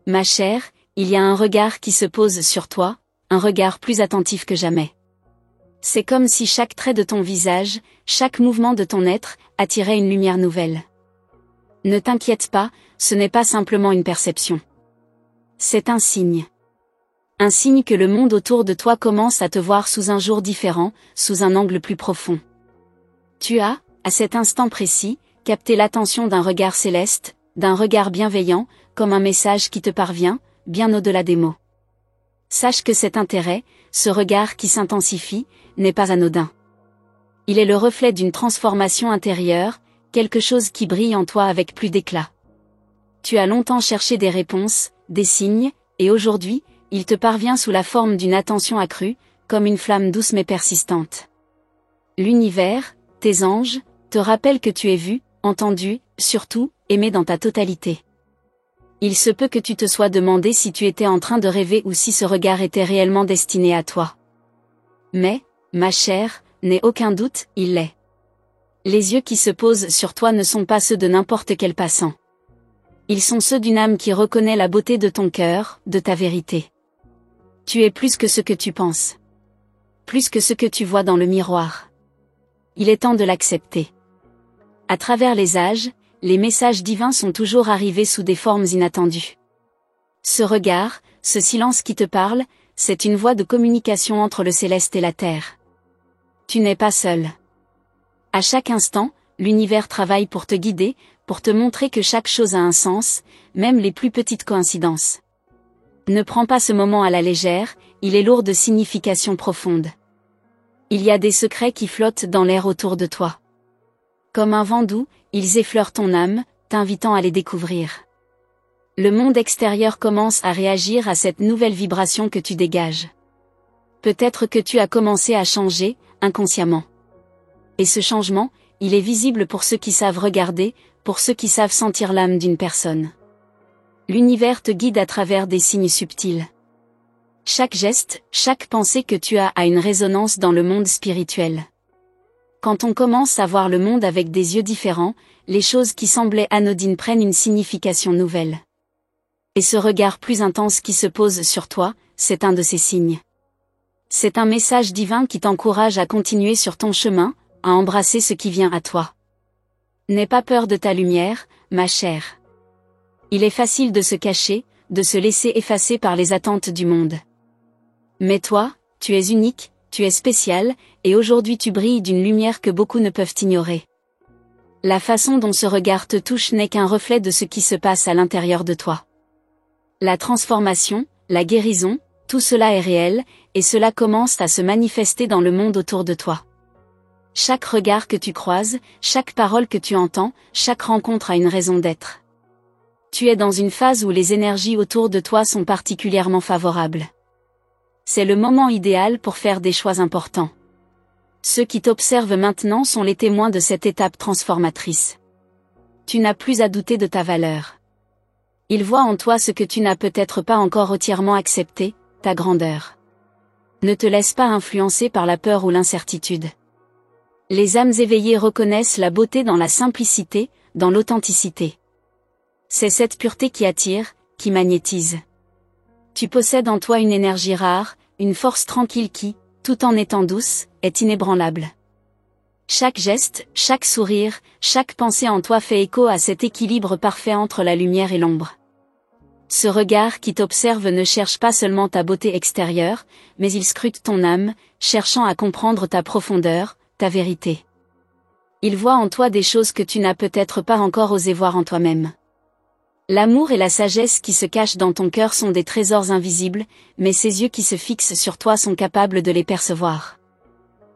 ma chère, il y a un regard qui se pose sur toi, un regard plus attentif que jamais. C'est comme si chaque trait de ton visage, chaque mouvement de ton être, attirait une lumière nouvelle. Ne t'inquiète pas, ce n'est pas simplement une perception. C'est un signe. Un signe que le monde autour de toi commence à te voir sous un jour différent, sous un angle plus profond. Tu as, à cet instant précis, capté l'attention d'un regard céleste, d'un regard bienveillant, comme un message qui te parvient, bien au-delà des mots. Sache que cet intérêt, ce regard qui s'intensifie, n'est pas anodin. Il est le reflet d'une transformation intérieure, quelque chose qui brille en toi avec plus d'éclat. Tu as longtemps cherché des réponses, des signes, et aujourd'hui, il te parvient sous la forme d'une attention accrue, comme une flamme douce mais persistante. L'univers, tes anges, te rappellent que tu es vu, entendu, surtout, aimé dans ta totalité. Il se peut que tu te sois demandé si tu étais en train de rêver ou si ce regard était réellement destiné à toi. Mais, ma chère, n'aie aucun doute, il l'est. Les yeux qui se posent sur toi ne sont pas ceux de n'importe quel passant. Ils sont ceux d'une âme qui reconnaît la beauté de ton cœur, de ta vérité. Tu es plus que ce que tu penses. Plus que ce que tu vois dans le miroir. Il est temps de l'accepter. À travers les âges, les messages divins sont toujours arrivés sous des formes inattendues. Ce regard, ce silence qui te parle, c'est une voie de communication entre le céleste et la terre. Tu n'es pas seul. À chaque instant, l'univers travaille pour te guider, pour te montrer que chaque chose a un sens, même les plus petites coïncidences. Ne prends pas ce moment à la légère, il est lourd de significations profondes. Il y a des secrets qui flottent dans l'air autour de toi. Comme un vent doux, ils effleurent ton âme, t'invitant à les découvrir. Le monde extérieur commence à réagir à cette nouvelle vibration que tu dégages. Peut-être que tu as commencé à changer, inconsciemment. Et ce changement, il est visible pour ceux qui savent regarder, pour ceux qui savent sentir l'âme d'une personne. L'univers te guide à travers des signes subtils. Chaque geste, chaque pensée que tu as a une résonance dans le monde spirituel. Quand on commence à voir le monde avec des yeux différents, les choses qui semblaient anodines prennent une signification nouvelle. Et ce regard plus intense qui se pose sur toi, c'est un de ces signes. C'est un message divin qui t'encourage à continuer sur ton chemin, à embrasser ce qui vient à toi. N'aie pas peur de ta lumière, ma chère. Il est facile de se cacher, de se laisser effacer par les attentes du monde. Mais toi, tu es unique, tu es spécial, et aujourd'hui tu brilles d'une lumière que beaucoup ne peuvent ignorer. La façon dont ce regard te touche n'est qu'un reflet de ce qui se passe à l'intérieur de toi. La transformation, la guérison, tout cela est réel, et cela commence à se manifester dans le monde autour de toi. Chaque regard que tu croises, chaque parole que tu entends, chaque rencontre a une raison d'être. Tu es dans une phase où les énergies autour de toi sont particulièrement favorables. C'est le moment idéal pour faire des choix importants. Ceux qui t'observent maintenant sont les témoins de cette étape transformatrice. Tu n'as plus à douter de ta valeur. Ils voient en toi ce que tu n'as peut-être pas encore entièrement accepté, ta grandeur. Ne te laisse pas influencer par la peur ou l'incertitude. Les âmes éveillées reconnaissent la beauté dans la simplicité, dans l'authenticité. C'est cette pureté qui attire, qui magnétise. Tu possèdes en toi une énergie rare, une force tranquille qui, tout en étant douce, est inébranlable. Chaque geste, chaque sourire, chaque pensée en toi fait écho à cet équilibre parfait entre la lumière et l'ombre. Ce regard qui t'observe ne cherche pas seulement ta beauté extérieure, mais il scrute ton âme, cherchant à comprendre ta profondeur, ta vérité. Il voit en toi des choses que tu n'as peut-être pas encore osé voir en toi-même. L'amour et la sagesse qui se cachent dans ton cœur sont des trésors invisibles, mais ces yeux qui se fixent sur toi sont capables de les percevoir.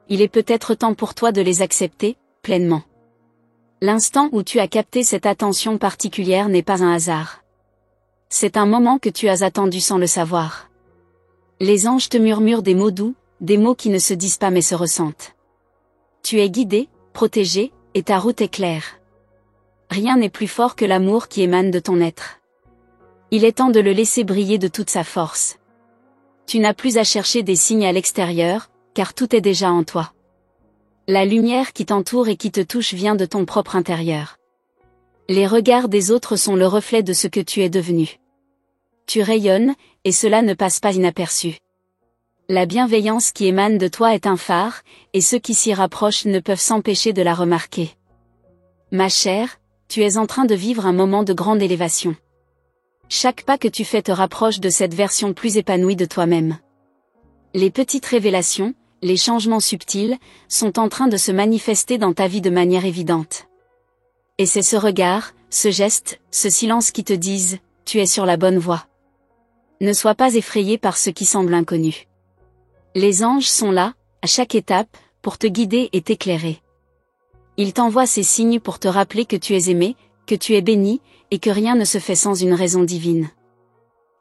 Il est peut-être temps pour toi de les accepter, pleinement. L'instant où tu as capté cette attention particulière n'est pas un hasard. C'est un moment que tu as attendu sans le savoir. Les anges te murmurent des mots doux, des mots qui ne se disent pas mais se ressentent. Tu es guidé, protégé, et ta route est claire. Rien n'est plus fort que l'amour qui émane de ton être. Il est temps de le laisser briller de toute sa force. Tu n'as plus à chercher des signes à l'extérieur, car tout est déjà en toi. La lumière qui t'entoure et qui te touche vient de ton propre intérieur. Les regards des autres sont le reflet de ce que tu es devenu. Tu rayonnes, et cela ne passe pas inaperçu. La bienveillance qui émane de toi est un phare, et ceux qui s'y rapprochent ne peuvent s'empêcher de la remarquer. Ma chère, tu es en train de vivre un moment de grande élévation. Chaque pas que tu fais te rapproche de cette version plus épanouie de toi-même. Les petites révélations, les changements subtils, sont en train de se manifester dans ta vie de manière évidente. Et c'est ce regard, ce geste, ce silence qui te disent « Tu es sur la bonne voie ». Ne sois pas effrayé par ce qui semble inconnu. Les anges sont là, à chaque étape, pour te guider et t'éclairer. Ils t'envoient ces signes pour te rappeler que tu es aimé, que tu es béni, et que rien ne se fait sans une raison divine.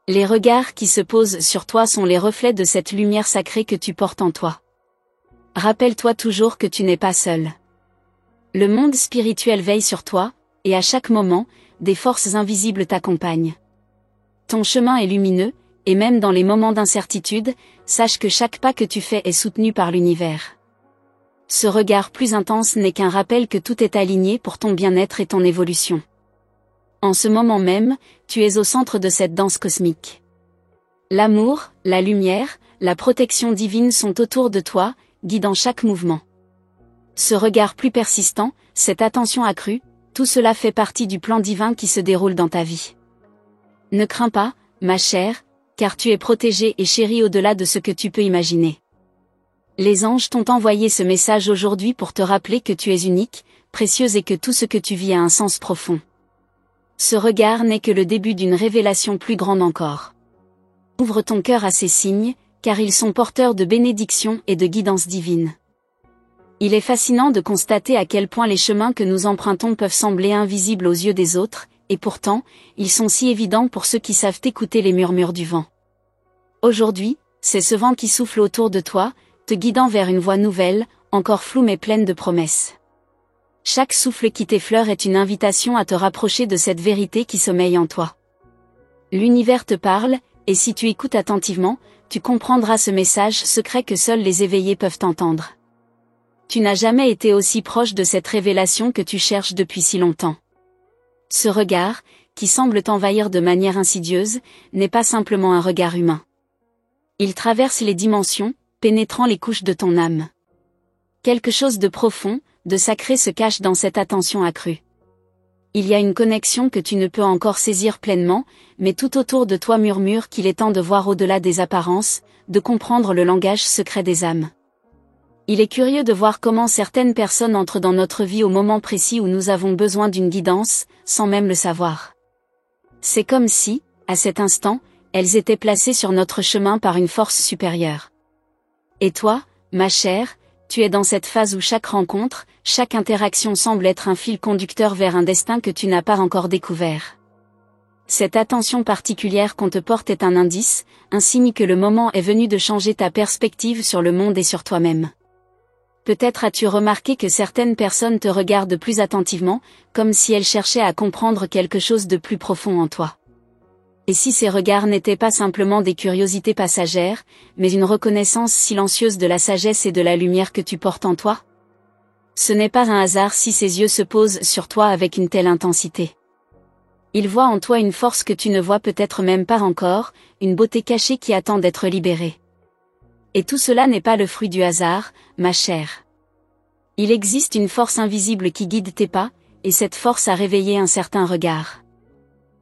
Les regards qui se posent sur toi sont les reflets de cette lumière sacrée que tu portes en toi. Rappelle-toi toujours que tu n'es pas seul. Le monde spirituel veille sur toi, et à chaque moment, des forces invisibles t'accompagnent. Ton chemin est lumineux, et même dans les moments d'incertitude, sache que chaque pas que tu fais est soutenu par l'univers. Ce regard plus intense n'est qu'un rappel que tout est aligné pour ton bien-être et ton évolution. En ce moment même, tu es au centre de cette danse cosmique. L'amour, la lumière, la protection divine sont autour de toi, guidant chaque mouvement. Ce regard plus persistant, cette attention accrue, tout cela fait partie du plan divin qui se déroule dans ta vie. Ne crains pas, ma chère, car tu es protégée et chérie au-delà de ce que tu peux imaginer. Les anges t'ont envoyé ce message aujourd'hui pour te rappeler que tu es unique, précieuse et que tout ce que tu vis a un sens profond. Ce regard n'est que le début d'une révélation plus grande encore. Ouvre ton cœur à ces signes, car ils sont porteurs de bénédictions et de guidance divine. Il est fascinant de constater à quel point les chemins que nous empruntons peuvent sembler invisibles aux yeux des autres, et pourtant, ils sont si évidents pour ceux qui savent écouter les murmures du vent. Aujourd'hui, c'est ce vent qui souffle autour de toi, te guidant vers une voie nouvelle, encore floue mais pleine de promesses. Chaque souffle qui t'effleure est une invitation à te rapprocher de cette vérité qui sommeille en toi. L'univers te parle, et si tu écoutes attentivement, tu comprendras ce message secret que seuls les éveillés peuvent entendre. Tu n'as jamais été aussi proche de cette révélation que tu cherches depuis si longtemps. Ce regard, qui semble t'envahir de manière insidieuse, n'est pas simplement un regard humain. Il traverse les dimensions, pénétrant les couches de ton âme. Quelque chose de profond, de sacré se cache dans cette attention accrue. Il y a une connexion que tu ne peux encore saisir pleinement, mais tout autour de toi murmure qu'il est temps de voir au-delà des apparences, de comprendre le langage secret des âmes. Il est curieux de voir comment certaines personnes entrent dans notre vie au moment précis où nous avons besoin d'une guidance, sans même le savoir. C'est comme si, à cet instant, elles étaient placées sur notre chemin par une force supérieure. Et toi, ma chère, tu es dans cette phase où chaque rencontre, chaque interaction semble être un fil conducteur vers un destin que tu n'as pas encore découvert. Cette attention particulière qu'on te porte est un indice, un signe que le moment est venu de changer ta perspective sur le monde et sur toi-même. Peut-être as-tu remarqué que certaines personnes te regardent plus attentivement, comme si elles cherchaient à comprendre quelque chose de plus profond en toi. Et si ces regards n'étaient pas simplement des curiosités passagères, mais une reconnaissance silencieuse de la sagesse et de la lumière que tu portes en toi? Ce n'est pas un hasard si ces yeux se posent sur toi avec une telle intensité. Ils voient en toi une force que tu ne vois peut-être même pas encore, une beauté cachée qui attend d'être libérée. Et tout cela n'est pas le fruit du hasard, ma chère. Il existe une force invisible qui guide tes pas, et cette force a réveillé un certain regard.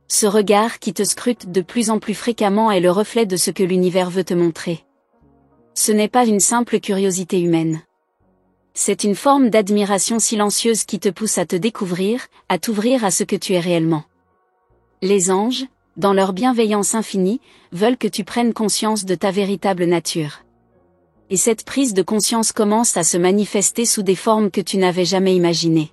Ce regard qui te scrute de plus en plus fréquemment est le reflet de ce que l'univers veut te montrer. Ce n'est pas une simple curiosité humaine. C'est une forme d'admiration silencieuse qui te pousse à te découvrir, à t'ouvrir à ce que tu es réellement. Les anges, dans leur bienveillance infinie, veulent que tu prennes conscience de ta véritable nature. Et cette prise de conscience commence à se manifester sous des formes que tu n'avais jamais imaginées.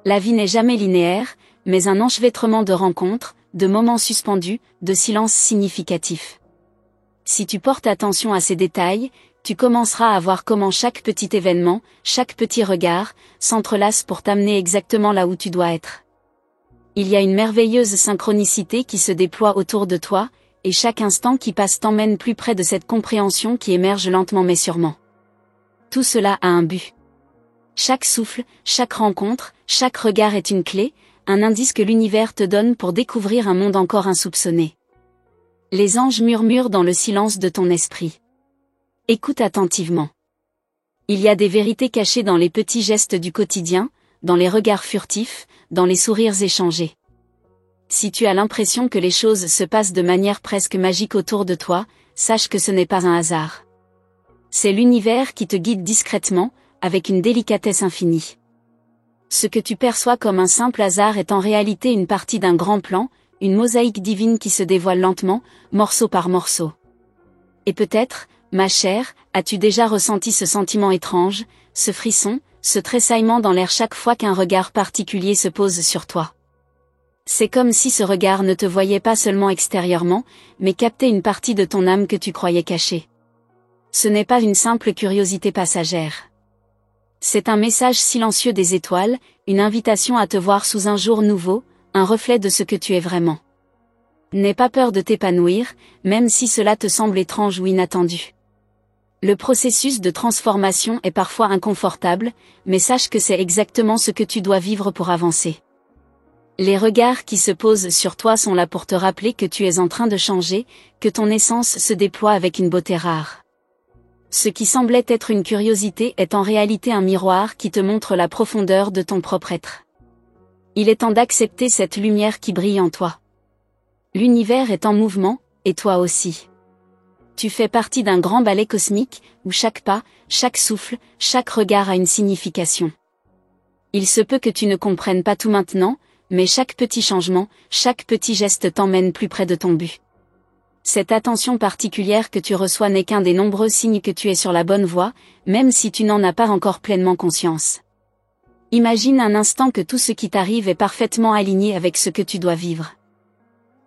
La vie n'est jamais linéaire, mais un enchevêtrement de rencontres, de moments suspendus, de silences significatifs. Si tu portes attention à ces détails, tu commenceras à voir comment chaque petit événement, chaque petit regard, s'entrelace pour t'amener exactement là où tu dois être. Il y a une merveilleuse synchronicité qui se déploie autour de toi, et chaque instant qui passe t'emmène plus près de cette compréhension qui émerge lentement mais sûrement. Tout cela a un but. Chaque souffle, chaque rencontre, chaque regard est une clé, un indice que l'univers te donne pour découvrir un monde encore insoupçonné. Les anges murmurent dans le silence de ton esprit. Écoute attentivement. Il y a des vérités cachées dans les petits gestes du quotidien, dans les regards furtifs, dans les sourires échangés. Si tu as l'impression que les choses se passent de manière presque magique autour de toi, sache que ce n'est pas un hasard. C'est l'univers qui te guide discrètement, avec une délicatesse infinie. Ce que tu perçois comme un simple hasard est en réalité une partie d'un grand plan, une mosaïque divine qui se dévoile lentement, morceau par morceau. Et peut-être, ma chère, as-tu déjà ressenti ce sentiment étrange, ce frisson, ce tressaillement dans l'air chaque fois qu'un regard particulier se pose sur toi. C'est comme si ce regard ne te voyait pas seulement extérieurement, mais captait une partie de ton âme que tu croyais cachée. Ce n'est pas une simple curiosité passagère. C'est un message silencieux des étoiles, une invitation à te voir sous un jour nouveau, un reflet de ce que tu es vraiment. N'aie pas peur de t'épanouir, même si cela te semble étrange ou inattendu. Le processus de transformation est parfois inconfortable, mais sache que c'est exactement ce que tu dois vivre pour avancer. Les regards qui se posent sur toi sont là pour te rappeler que tu es en train de changer, que ton essence se déploie avec une beauté rare. Ce qui semblait être une curiosité est en réalité un miroir qui te montre la profondeur de ton propre être. Il est temps d'accepter cette lumière qui brille en toi. L'univers est en mouvement, et toi aussi. Tu fais partie d'un grand ballet cosmique, où chaque pas, chaque souffle, chaque regard a une signification. Il se peut que tu ne comprennes pas tout maintenant, mais chaque petit changement, chaque petit geste t'emmène plus près de ton but. Cette attention particulière que tu reçois n'est qu'un des nombreux signes que tu es sur la bonne voie, même si tu n'en as pas encore pleinement conscience. Imagine un instant que tout ce qui t'arrive est parfaitement aligné avec ce que tu dois vivre.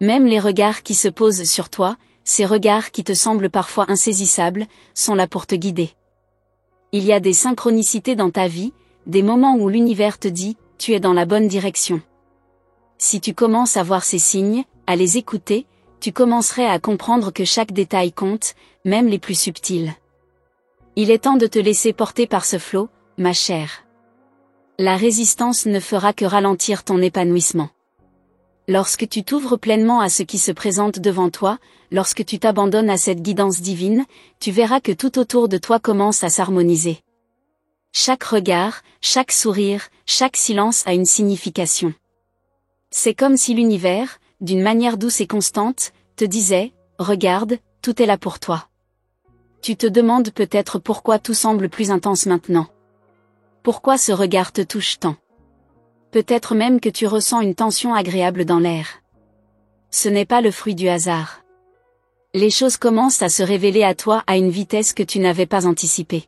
Même les regards qui se posent sur toi, ces regards qui te semblent parfois insaisissables, sont là pour te guider. Il y a des synchronicités dans ta vie, des moments où l'univers te dit, tu es dans la bonne direction. Si tu commences à voir ces signes, à les écouter, tu commencerais à comprendre que chaque détail compte, même les plus subtils. Il est temps de te laisser porter par ce flot, ma chère. La résistance ne fera que ralentir ton épanouissement. Lorsque tu t'ouvres pleinement à ce qui se présente devant toi, lorsque tu t'abandonnes à cette guidance divine, tu verras que tout autour de toi commence à s'harmoniser. Chaque regard, chaque sourire, chaque silence a une signification. C'est comme si l'univers, d'une manière douce et constante, te disait, regarde, tout est là pour toi. Tu te demandes peut-être pourquoi tout semble plus intense maintenant. Pourquoi ce regard te touche tant? Peut-être même que tu ressens une tension agréable dans l'air. Ce n'est pas le fruit du hasard. Les choses commencent à se révéler à toi à une vitesse que tu n'avais pas anticipée.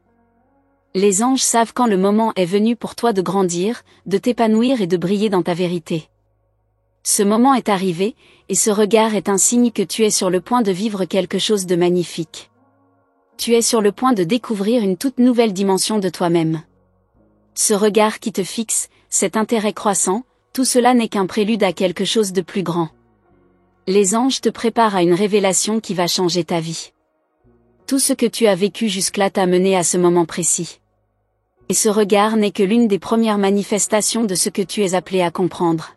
Les anges savent quand le moment est venu pour toi de grandir, de t'épanouir et de briller dans ta vérité. Ce moment est arrivé, et ce regard est un signe que tu es sur le point de vivre quelque chose de magnifique. Tu es sur le point de découvrir une toute nouvelle dimension de toi-même. Ce regard qui te fixe, cet intérêt croissant, tout cela n'est qu'un prélude à quelque chose de plus grand. Les anges te préparent à une révélation qui va changer ta vie. Tout ce que tu as vécu jusque-là t'a mené à ce moment précis. Et ce regard n'est que l'une des premières manifestations de ce que tu es appelé à comprendre.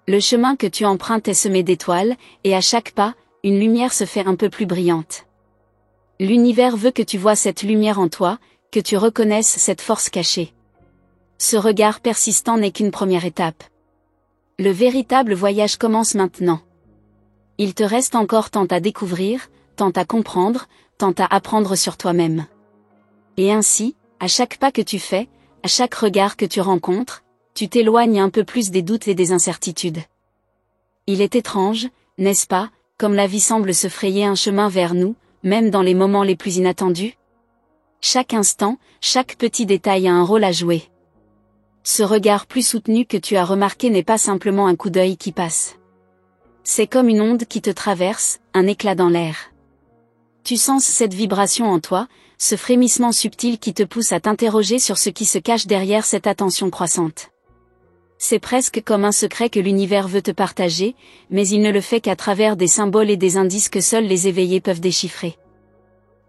Le chemin que tu empruntes est semé d'étoiles, et à chaque pas, une lumière se fait un peu plus brillante. L'univers veut que tu vois cette lumière en toi, que tu reconnaisses cette force cachée. Ce regard persistant n'est qu'une première étape. Le véritable voyage commence maintenant. Il te reste encore tant à découvrir, tant à comprendre, tant à apprendre sur toi-même. Et ainsi, à chaque pas que tu fais, à chaque regard que tu rencontres, tu t'éloignes un peu plus des doutes et des incertitudes. Il est étrange, n'est-ce pas, comme la vie semble se frayer un chemin vers nous, même dans les moments les plus inattendus? Chaque instant, chaque petit détail a un rôle à jouer. Ce regard plus soutenu que tu as remarqué n'est pas simplement un coup d'œil qui passe. C'est comme une onde qui te traverse, un éclat dans l'air. Tu sens cette vibration en toi, ce frémissement subtil qui te pousse à t'interroger sur ce qui se cache derrière cette attention croissante. C'est presque comme un secret que l'univers veut te partager, mais il ne le fait qu'à travers des symboles et des indices que seuls les éveillés peuvent déchiffrer.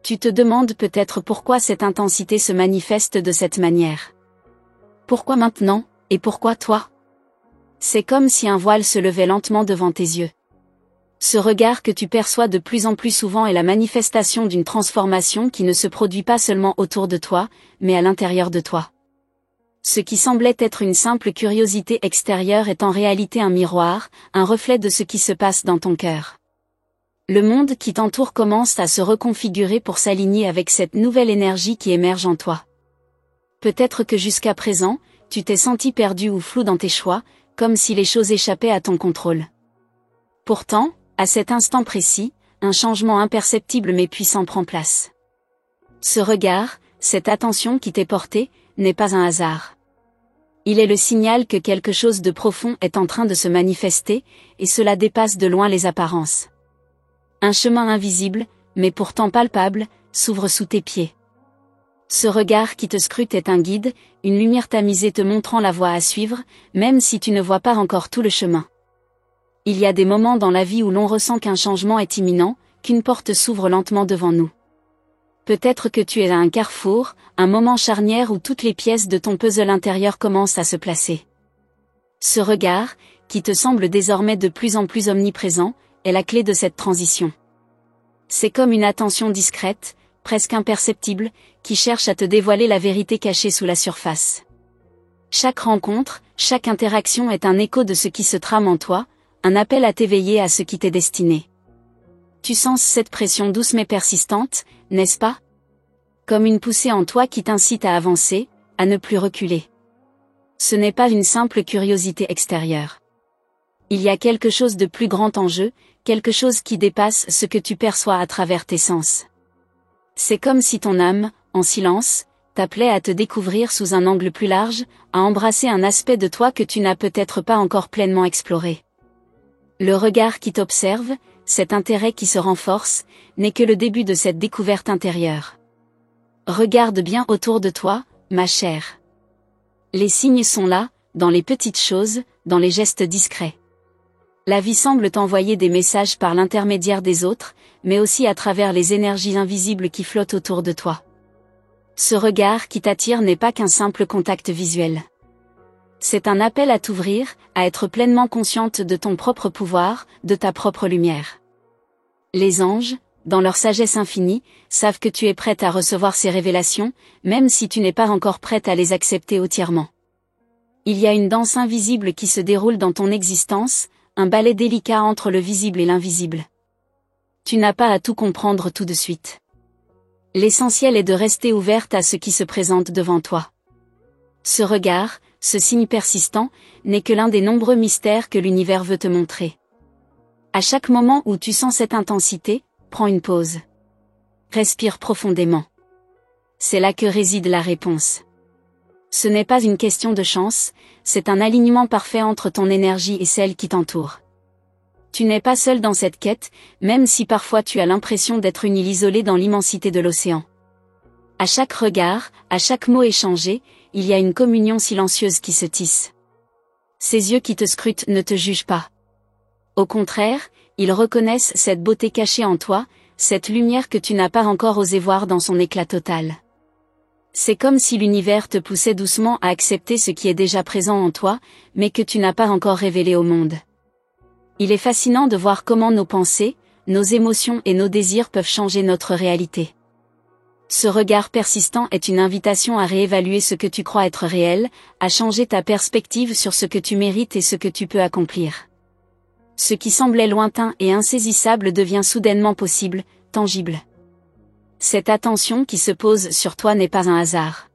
Tu te demandes peut-être pourquoi cette intensité se manifeste de cette manière. Pourquoi maintenant, et pourquoi toi? C'est comme si un voile se levait lentement devant tes yeux. Ce regard que tu perçois de plus en plus souvent est la manifestation d'une transformation qui ne se produit pas seulement autour de toi, mais à l'intérieur de toi. Ce qui semblait être une simple curiosité extérieure est en réalité un miroir, un reflet de ce qui se passe dans ton cœur. Le monde qui t'entoure commence à se reconfigurer pour s'aligner avec cette nouvelle énergie qui émerge en toi. Peut-être que jusqu'à présent, tu t'es senti perdu ou flou dans tes choix, comme si les choses échappaient à ton contrôle. Pourtant, à cet instant précis, un changement imperceptible mais puissant prend place. Ce regard, cette attention qui t'est portée, n'est pas un hasard. Il est le signal que quelque chose de profond est en train de se manifester, et cela dépasse de loin les apparences. Un chemin invisible, mais pourtant palpable, s'ouvre sous tes pieds. Ce regard qui te scrute est un guide, une lumière tamisée te montrant la voie à suivre, même si tu ne vois pas encore tout le chemin. Il y a des moments dans la vie où l'on ressent qu'un changement est imminent, qu'une porte s'ouvre lentement devant nous. Peut-être que tu es à un carrefour, un moment charnière où toutes les pièces de ton puzzle intérieur commencent à se placer. Ce regard, qui te semble désormais de plus en plus omniprésent, est la clé de cette transition. C'est comme une attention discrète, presque imperceptible, qui cherche à te dévoiler la vérité cachée sous la surface. Chaque rencontre, chaque interaction est un écho de ce qui se trame en toi, un appel à t'éveiller à ce qui t'est destiné. Tu sens cette pression douce mais persistante, n'est-ce pas? Comme une poussée en toi qui t'incite à avancer, à ne plus reculer. Ce n'est pas une simple curiosité extérieure. Il y a quelque chose de plus grand en jeu, quelque chose qui dépasse ce que tu perçois à travers tes sens. C'est comme si ton âme, en silence, t'appelait à te découvrir sous un angle plus large, à embrasser un aspect de toi que tu n'as peut-être pas encore pleinement exploré. Le regard qui t'observe, cet intérêt qui se renforce, n'est que le début de cette découverte intérieure. Regarde bien autour de toi, ma chère. Les signes sont là, dans les petites choses, dans les gestes discrets. La vie semble t'envoyer des messages par l'intermédiaire des autres, mais aussi à travers les énergies invisibles qui flottent autour de toi. Ce regard qui t'attire n'est pas qu'un simple contact visuel. C'est un appel à t'ouvrir, à être pleinement consciente de ton propre pouvoir, de ta propre lumière. Les anges, dans leur sagesse infinie, savent que tu es prête à recevoir ces révélations, même si tu n'es pas encore prête à les accepter entièrement. Il y a une danse invisible qui se déroule dans ton existence, un ballet délicat entre le visible et l'invisible. Tu n'as pas à tout comprendre tout de suite. L'essentiel est de rester ouverte à ce qui se présente devant toi. Ce regard, ce signe persistant, n'est que l'un des nombreux mystères que l'univers veut te montrer. À chaque moment où tu sens cette intensité, prends une pause. Respire profondément. C'est là que réside la réponse. Ce n'est pas une question de chance, c'est un alignement parfait entre ton énergie et celle qui t'entoure. Tu n'es pas seul dans cette quête, même si parfois tu as l'impression d'être une île isolée dans l'immensité de l'océan. À chaque regard, à chaque mot échangé, il y a une communion silencieuse qui se tisse. Ces yeux qui te scrutent ne te jugent pas. Au contraire, ils reconnaissent cette beauté cachée en toi, cette lumière que tu n'as pas encore osé voir dans son éclat total. C'est comme si l'univers te poussait doucement à accepter ce qui est déjà présent en toi, mais que tu n'as pas encore révélé au monde. Il est fascinant de voir comment nos pensées, nos émotions et nos désirs peuvent changer notre réalité. Ce regard persistant est une invitation à réévaluer ce que tu crois être réel, à changer ta perspective sur ce que tu mérites et ce que tu peux accomplir. Ce qui semblait lointain et insaisissable devient soudainement possible, tangible. Cette attention qui se pose sur toi n'est pas un hasard.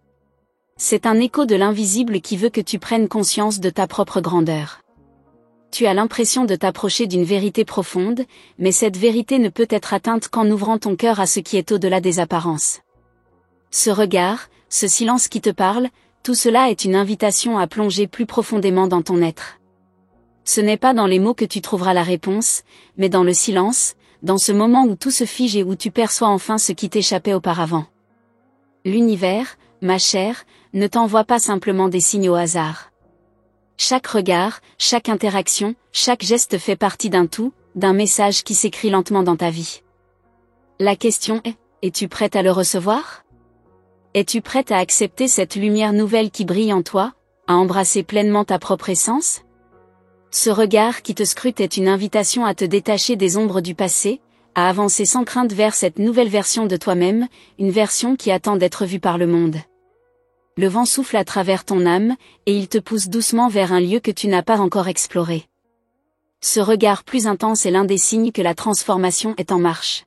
C'est un écho de l'invisible qui veut que tu prennes conscience de ta propre grandeur. Tu as l'impression de t'approcher d'une vérité profonde, mais cette vérité ne peut être atteinte qu'en ouvrant ton cœur à ce qui est au-delà des apparences. Ce regard, ce silence qui te parle, tout cela est une invitation à plonger plus profondément dans ton être. Ce n'est pas dans les mots que tu trouveras la réponse, mais dans le silence, dans ce moment où tout se fige et où tu perçois enfin ce qui t'échappait auparavant. L'univers, ma chère, ne t'envoie pas simplement des signes au hasard. Chaque regard, chaque interaction, chaque geste fait partie d'un tout, d'un message qui s'écrit lentement dans ta vie. La question est, es-tu prête à le recevoir? Es-tu prête à accepter cette lumière nouvelle qui brille en toi, à embrasser pleinement ta propre essence? Ce regard qui te scrute est une invitation à te détacher des ombres du passé, à avancer sans crainte vers cette nouvelle version de toi-même, une version qui attend d'être vue par le monde. Le vent souffle à travers ton âme, et il te pousse doucement vers un lieu que tu n'as pas encore exploré. Ce regard plus intense est l'un des signes que la transformation est en marche.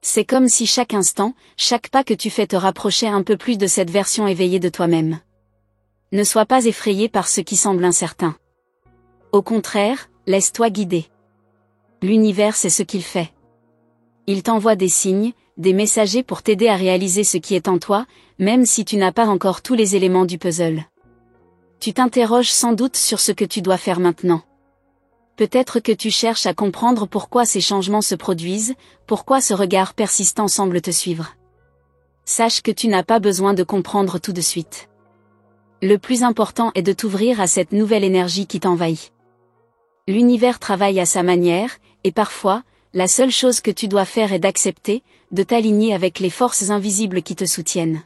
C'est comme si chaque instant, chaque pas que tu fais te rapprochait un peu plus de cette version éveillée de toi-même. Ne sois pas effrayé par ce qui semble incertain. Au contraire, laisse-toi guider. L'univers sait ce qu'il fait. Il t'envoie des signes, des messagers pour t'aider à réaliser ce qui est en toi, même si tu n'as pas encore tous les éléments du puzzle. Tu t'interroges sans doute sur ce que tu dois faire maintenant. Peut-être que tu cherches à comprendre pourquoi ces changements se produisent, pourquoi ce regard persistant semble te suivre. Sache que tu n'as pas besoin de comprendre tout de suite. Le plus important est de t'ouvrir à cette nouvelle énergie qui t'envahit. L'univers travaille à sa manière, et parfois, la seule chose que tu dois faire est d'accepter, de t'aligner avec les forces invisibles qui te soutiennent.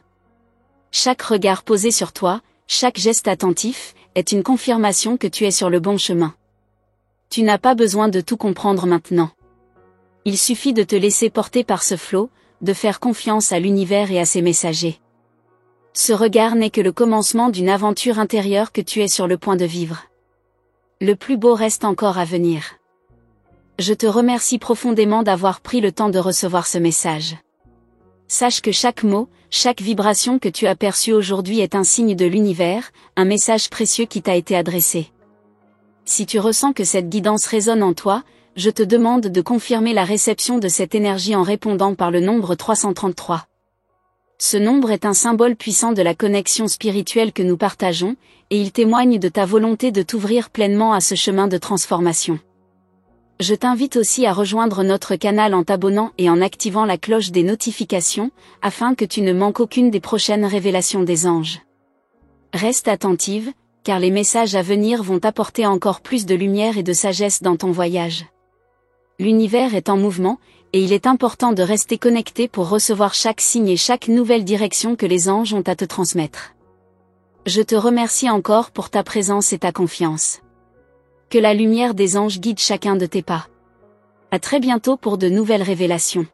Chaque regard posé sur toi, chaque geste attentif, est une confirmation que tu es sur le bon chemin. Tu n'as pas besoin de tout comprendre maintenant. Il suffit de te laisser porter par ce flot, de faire confiance à l'univers et à ses messagers. Ce regard n'est que le commencement d'une aventure intérieure que tu es sur le point de vivre. Le plus beau reste encore à venir. Je te remercie profondément d'avoir pris le temps de recevoir ce message. Sache que chaque mot, chaque vibration que tu as perçue aujourd'hui est un signe de l'univers, un message précieux qui t'a été adressé. Si tu ressens que cette guidance résonne en toi, je te demande de confirmer la réception de cette énergie en répondant par le nombre 333. Ce nombre est un symbole puissant de la connexion spirituelle que nous partageons, et il témoigne de ta volonté de t'ouvrir pleinement à ce chemin de transformation. Je t'invite aussi à rejoindre notre canal en t'abonnant et en activant la cloche des notifications, afin que tu ne manques aucune des prochaines révélations des anges. Reste attentive, car les messages à venir vont apporter encore plus de lumière et de sagesse dans ton voyage. L'univers est en mouvement, et il est important de rester connecté pour recevoir chaque signe et chaque nouvelle direction que les anges ont à te transmettre. Je te remercie encore pour ta présence et ta confiance. Que la lumière des anges guide chacun de tes pas. À très bientôt pour de nouvelles révélations.